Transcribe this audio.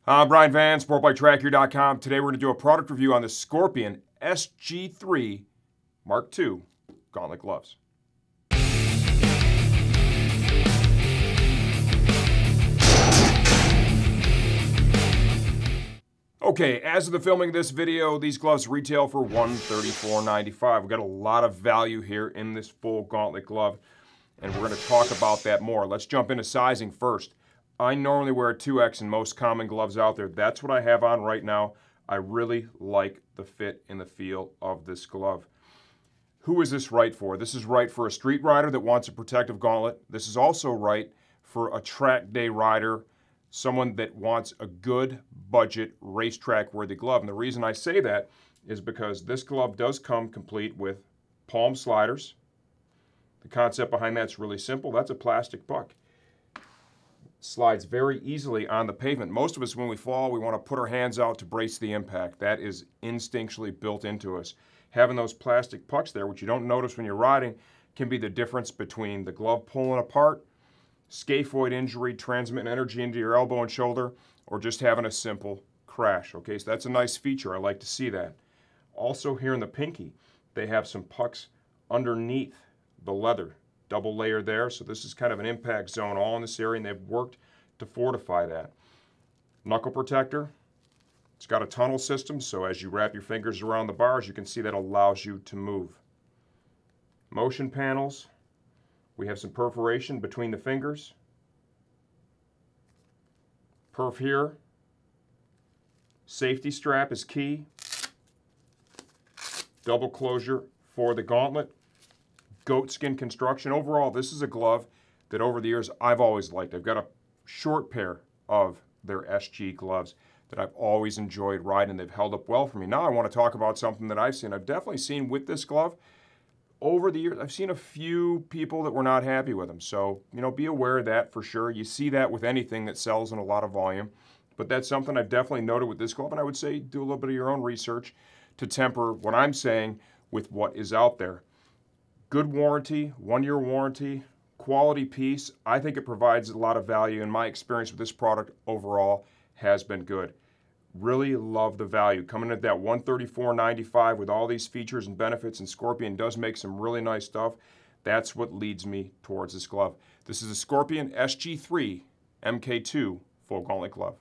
I'm Brian Van, SportbikeTrackHere.com. Today we're going to do a product review on the Scorpion SG3 MKII Gauntlet Gloves. Okay, as of the filming of this video, these gloves retail for $134.95. We've got a lot of value here in this full gauntlet glove, and we're going to talk about that more. Let's jump into sizing first. I normally wear a 2X in most common gloves out there. That's what I have on right now. I really like the fit and the feel of this glove. Who is this right for? This is right for a street rider that wants a protective gauntlet. This is also right for a track day rider, someone that wants a good budget racetrack worthy glove. And the reason I say that is because this glove does come complete with palm sliders. The concept behind that's really simple. That's a plastic puck. Slides very easily on the pavement. Most of us, when we fall, we want to put our hands out to brace the impact. That is instinctually built into us. Having those plastic pucks there, which you don't notice when you're riding, can be the difference between the glove pulling apart, scaphoid injury, transmitting energy into your elbow and shoulder, or just having a simple crash. Okay, so that's a nice feature. I like to see that. Also here in the pinky, they have some pucks underneath the leather. Double layer there, so this is kind of an impact zone all in this area, and they've worked to fortify that. Knuckle protector. It's got a tunnel system, so as you wrap your fingers around the bars, you can see that allows you to move. Motion panels. We have some perforation between the fingers. Perf here. Safety strap is key. Double closure for the gauntlet. Goatskin construction. Overall, this is a glove that over the years I've always liked. I've got a short pair of their SG gloves that I've always enjoyed riding. They've held up well for me. Now I want to talk about something that I've seen. I've definitely seen with this glove over the years, I've seen a few people that were not happy with them. So, be aware of that for sure. You see that with anything that sells in a lot of volume. But that's something I've definitely noted with this glove, and I would say do a little bit of your own research to temper what I'm saying with what is out there. Good warranty, 1-year warranty, quality piece. I think it provides a lot of value, and my experience with this product overall has been good. Really love the value. Coming at that $134.95 with all these features and benefits, and Scorpion does make some really nice stuff. That's what leads me towards this glove. This is a Scorpion SG3 MKII Full Gauntlet Glove.